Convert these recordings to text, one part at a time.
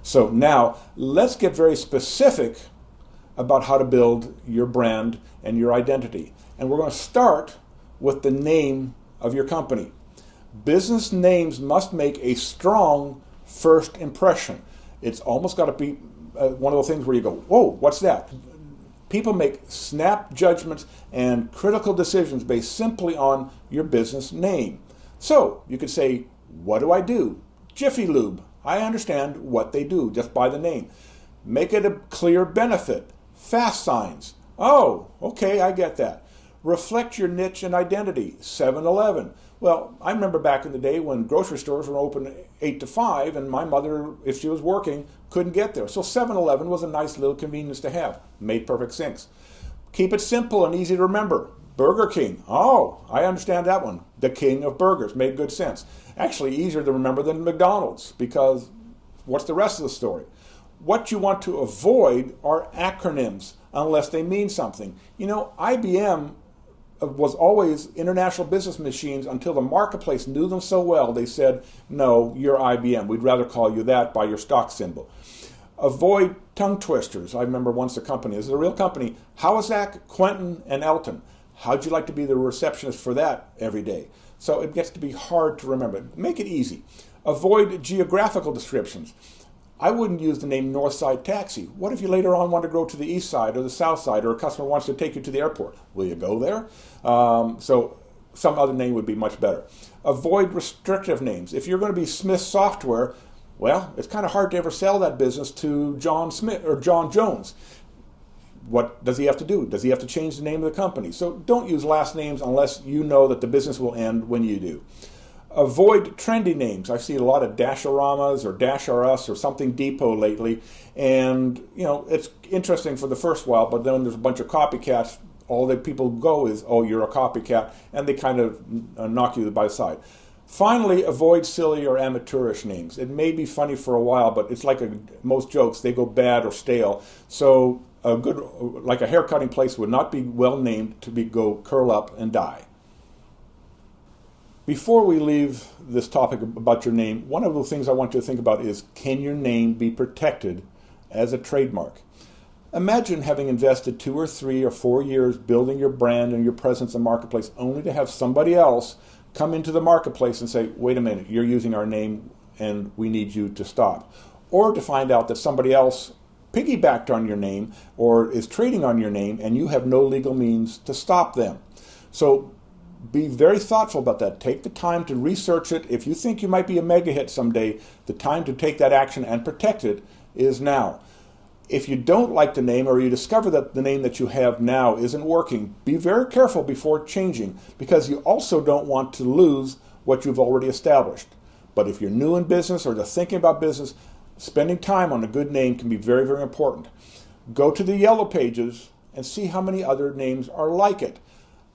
So now let's get very specific about how to build your brand and your identity. And we're going to start with the name of your company. Business names must make a strong first impression. It's almost got to be one of those things where you go, whoa, what's that? People make snap judgments and critical decisions based simply on your business name. So you could say, what do I do? Jiffy Lube. I understand what they do just by the name. Make it a clear benefit. Fast signs. Oh, okay, I get that. Reflect your niche and identity. 7-Eleven. Well, I remember back in the day when grocery stores were open 8 to 5, and my mother, if she was working, couldn't get there. So 7-Eleven was a nice little convenience to have. Made perfect sense. Keep it simple and easy to remember. Burger King. Oh, I understand that one. The king of burgers. Made good sense. Actually, easier to remember than McDonald's, because what's the rest of the story? What you want to avoid are acronyms, unless they mean something. You know, IBM was always International Business Machines until the marketplace knew them so well, they said, no, you're IBM. We'd rather call you that by your stock symbol. Avoid tongue twisters. I remember once a company, this is a real company, Howazak, Quentin, and Elton. How'd you like to be the receptionist for that every day? So it gets to be hard to remember. Make it easy. Avoid geographical descriptions. I wouldn't use the name Northside Taxi. What if you later on want to go to the east side or the south side, or a customer wants to take you to the airport? Will you go there? So some other name would be much better. Avoid restrictive names. If you're going to be Smith Software, well, it's kind of hard to ever sell that business to John Smith or John Jones. What does he have to do? Does he have to change the name of the company? So don't use last names unless you know that the business will end when you do. Avoid trendy names. I've seen a lot of Dasharamas or Dash R Us or something Depot lately, and you know it's interesting for the first while, but then there's a bunch of copycats. All that people go is, oh, you're a copycat, and they kind of knock you by the side. Finally, avoid silly or amateurish names. It may be funny for a while, but it's like most jokes, they go bad or stale. So a good, like a haircutting place would not be well named to go curl up and die. Before we leave this topic about your name, one of the things I want you to think about is, can your name be protected as a trademark? Imagine having invested 2 or 3 or 4 years building your brand and your presence in the marketplace, only to have somebody else come into the marketplace and say, wait a minute, you're using our name and we need you to stop. Or to find out that somebody else piggybacked on your name or is trading on your name and you have no legal means to stop them. So be very thoughtful about that. Take the time to research it. If you think you might be a mega hit someday, the time to take that action and protect it is now. If you don't like the name, or you discover that the name that you have now isn't working, be very careful before changing, because you also don't want to lose what you've already established. But if you're new in business or just thinking about business, spending time on a good name can be very, very important. Go to the yellow pages and see how many other names are like it.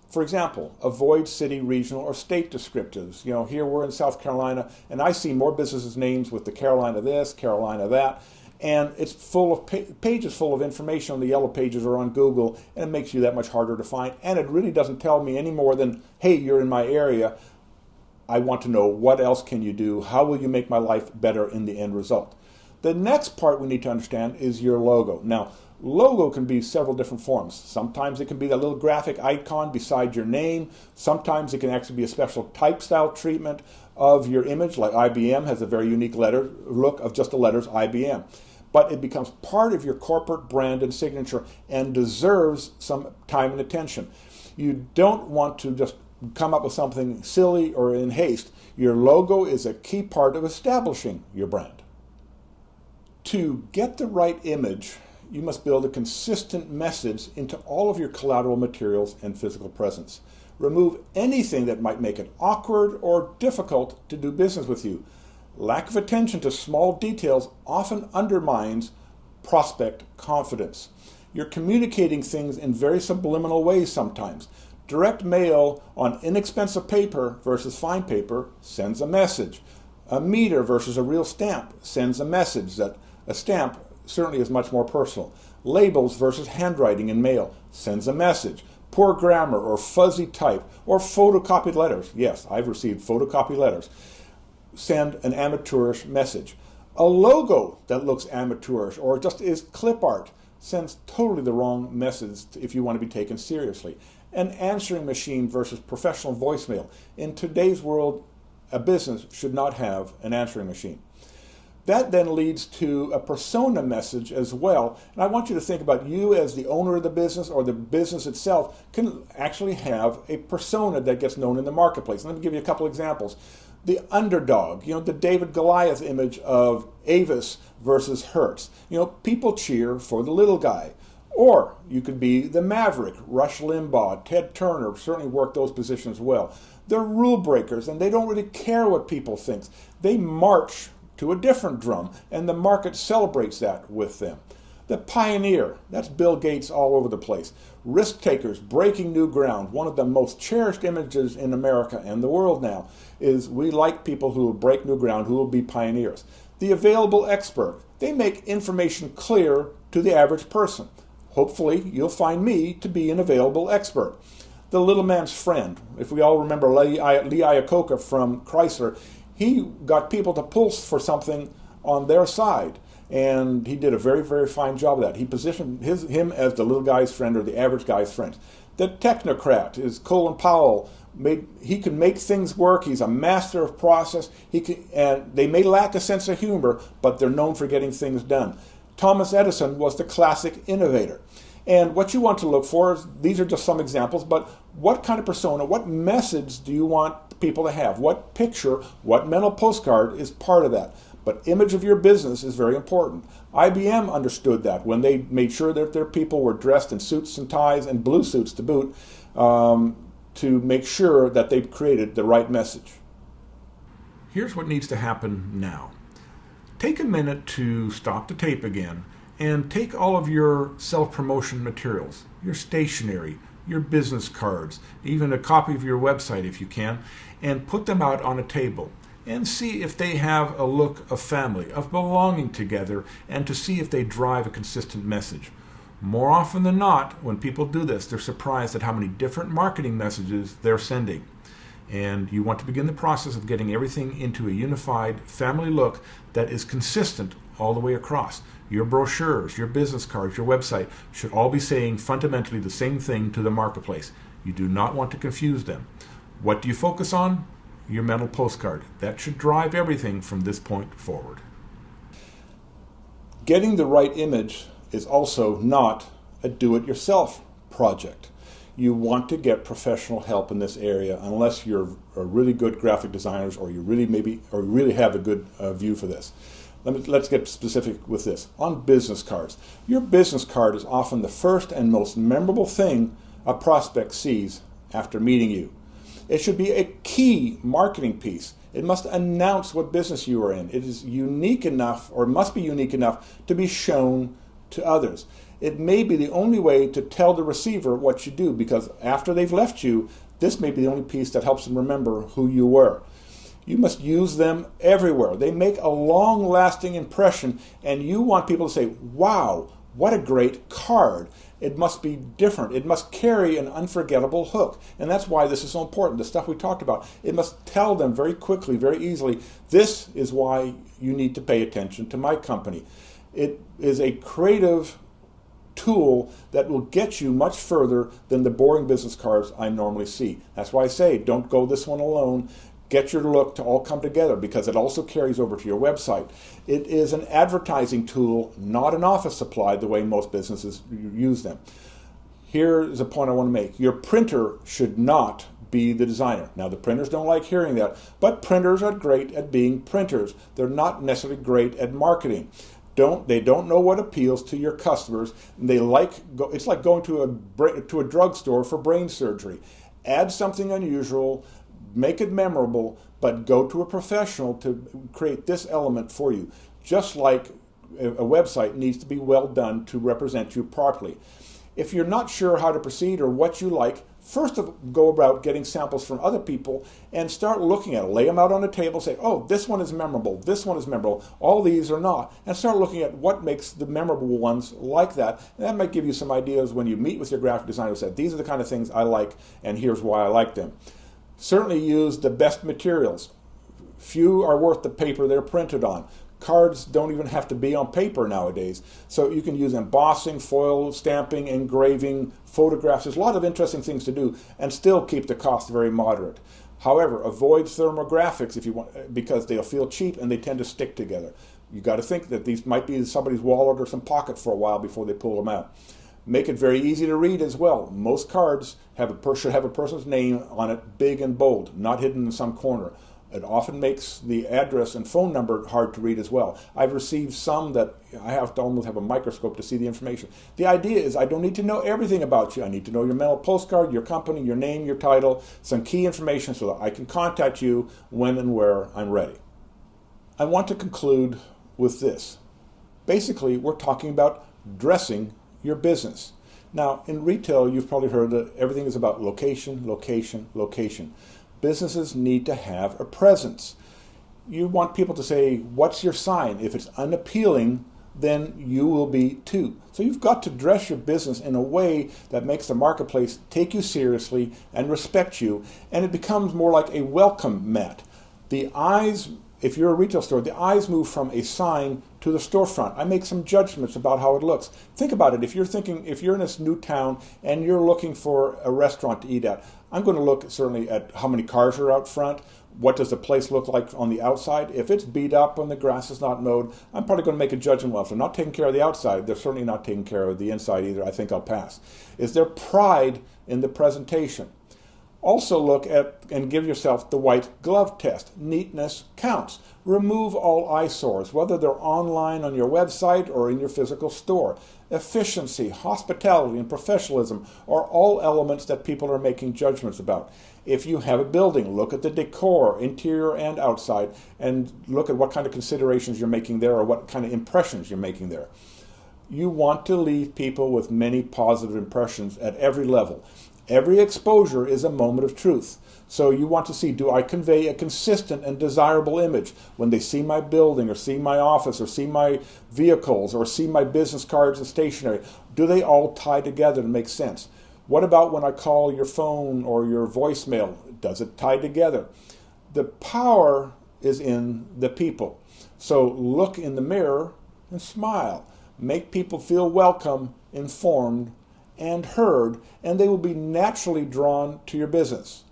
For example, avoid city, regional, or state descriptives. You know, here we're in South Carolina, and I see more businesses' names with the Carolina this, Carolina that, and it's full of pages full of information on the yellow pages or on Google, and it makes you that much harder to find. And it really doesn't tell me any more than, hey, you're in my area. I want to know, what else can you do? How will you make my life better in the end result? The next part we need to understand is your logo. Now, logo can be several different forms. Sometimes it can be that little graphic icon beside your name. Sometimes it can actually be a special type style treatment of your image, like IBM has a very unique look of just the letters IBM. But it becomes part of your corporate brand and signature and deserves some time and attention. You don't want to just come up with something silly or in haste. Your logo is a key part of establishing your brand. To get the right image, you must build a consistent message into all of your collateral materials and physical presence. Remove anything that might make it awkward or difficult to do business with you. Lack of attention to small details often undermines prospect confidence. You're communicating things in very subliminal ways sometimes. Direct mail on inexpensive paper versus fine paper sends a message. A meter versus a real stamp sends a message that a stamp certainly is much more personal. Labels versus handwriting in mail sends a message. Poor grammar or fuzzy type or photocopied letters, yes, I've received photocopied letters, send an amateurish message. A logo that looks amateurish or just is clip art sends totally the wrong message if you want to be taken seriously. An answering machine versus professional voicemail. In today's world, a business should not have an answering machine. That then leads to a persona message as well. And I want you to think about you as the owner of the business, or the business itself can actually have a persona that gets known in the marketplace. Let me give you a couple examples. The underdog, the David Goliath image of Avis versus Hertz. People cheer for the little guy. Or you could be the maverick, Rush Limbaugh, Ted Turner certainly worked those positions well. They're rule breakers, and they don't really care what people think. They march to a different drum, and the market celebrates that with them. The pioneer, that's Bill Gates all over the place. Risk takers, breaking new ground. One of the most cherished images in America and the world now is we like people who will break new ground, who will be pioneers. The available expert, they make information clear to the average person. Hopefully, you'll find me to be an available expert. The little man's friend, if we all remember Lee Iacocca from Chrysler, he got people to pull for something on their side, and he did a very, very fine job of that. He positioned him as the little guy's friend, or the average guy's friend. The technocrat is Colin Powell. He can make things work. He's a master of process. And they may lack a sense of humor, but they're known for getting things done. Thomas Edison was the classic innovator. And what you want to look for is, these are just some examples, but what kind of persona, what message do you want people to have? What picture, what mental postcard is part of that? But image of your business is very important. IBM understood that when they made sure that their people were dressed in suits and ties and blue suits to boot, to make sure that they created the right message. Here's what needs to happen now. Take a minute to stop the tape again and take all of your self-promotion materials, your stationery, your business cards, even a copy of your website if you can, and put them out on a table and see if they have a look of family, of belonging together, and to see if they drive a consistent message. More often than not, when people do this, they're surprised at how many different marketing messages they're sending. And you want to begin the process of getting everything into a unified family look that is consistent all the way across. Your brochures, your business cards, your website should all be saying fundamentally the same thing to the marketplace. You do not want to confuse them. What do you focus on? Your mental postcard. That should drive everything from this point forward. Getting the right image is also not a do-it-yourself project. You want to get professional help in this area unless you're a really good graphic designers, or you really have a good view for this. Let's get specific with this. On business cards, your business card is often the first and most memorable thing a prospect sees after meeting you. It should be a key marketing piece. It must announce what business you are in. It is unique enough, or must be unique enough, to be shown to others. It may be the only way to tell the receiver what you do, because after they've left you, this may be the only piece that helps them remember who you were. You must use them everywhere. They make a long-lasting impression, and you want people to say, wow, what a great card. It must be different. It must carry an unforgettable hook. And that's why this is so important. The stuff we talked about, it must tell them very quickly, very easily, this is why you need to pay attention to my company. It is a creative tool that will get you much further than the boring business cards I normally see. That's why I say, don't go this one alone. Get your look to all come together, because it also carries over to your website. It is an advertising tool, not an office supply the way most businesses use them. Here is a point I want to make. Your printer should not be the designer. Now, the printers don't like hearing that, but printers are great at being printers. They're not necessarily great at marketing. They don't know what appeals to your customers. It's like going to a drugstore for brain surgery. Add something unusual, make it memorable, but go to a professional to create this element for you. Just like a website needs to be well done to represent you properly. If you're not sure how to proceed or what you like, first go about getting samples from other people and start looking at it. Lay them out on the table, say, oh, this one is memorable, this one is memorable, all these are not. And start looking at what makes the memorable ones like that. And that might give you some ideas when you meet with your graphic designer. Say, these are the kind of things I like, and here's why I like them. Certainly use the best materials. Few are worth the paper they're printed on. Cards don't even have to be on paper nowadays. So you can use embossing, foil stamping, engraving, photographs. There's a lot of interesting things to do and still keep the cost very moderate. However, avoid thermographics if you want, because they'll feel cheap and they tend to stick together. You got to think that these might be somebody's wallet or some pocket for a while before they pull them out. Make it very easy to read as well. Most cards should have a person's name on it, big and bold, not hidden in some corner. It often makes the address and phone number hard to read as well. I've received some that I have to almost have a microscope to see the information. The idea is I don't need to know everything about you. I need to know your mental postcard, your company, your name, your title, some key information so that I can contact you when and where I'm ready. I want to conclude with this. Basically, we're talking about dressing your business. Now, in retail, you've probably heard that everything is about location, location, location. Businesses need to have a presence. You want people to say, what's your sign? If it's unappealing, then you will be too. So you've got to dress your business in a way that makes the marketplace take you seriously and respect you, and it becomes more like a welcome mat. The eyes, if you're a retail store, the eyes move from a sign to the storefront. I make some judgments about how it looks. Think about it. If you're in this new town and you're looking for a restaurant to eat at, I'm going to look certainly at how many cars are out front. What does the place look like on the outside? If it's beat up and the grass is not mowed, I'm probably going to make a judgment. Well, if they're not taking care of the outside, they're certainly not taking care of the inside either. I think I'll pass. Is there pride in the presentation? Also look at and give yourself the white glove test. Neatness counts. Remove all eyesores, whether they're online on your website or in your physical store. Efficiency, hospitality, and professionalism are all elements that people are making judgments about. If you have a building, look at the decor, interior and outside, and look at what kind of considerations you're making there or what kind of impressions you're making there. You want to leave people with many positive impressions at every level. Every exposure is a moment of truth. So you want to see, do I convey a consistent and desirable image when they see my building or see my office or see my vehicles or see my business cards and stationery? Do they all tie together and make sense? What about when I call your phone or your voicemail? Does it tie together? The power is in the people. So look in the mirror and smile. Make people feel welcome, informed, and heard, and they will be naturally drawn to your business.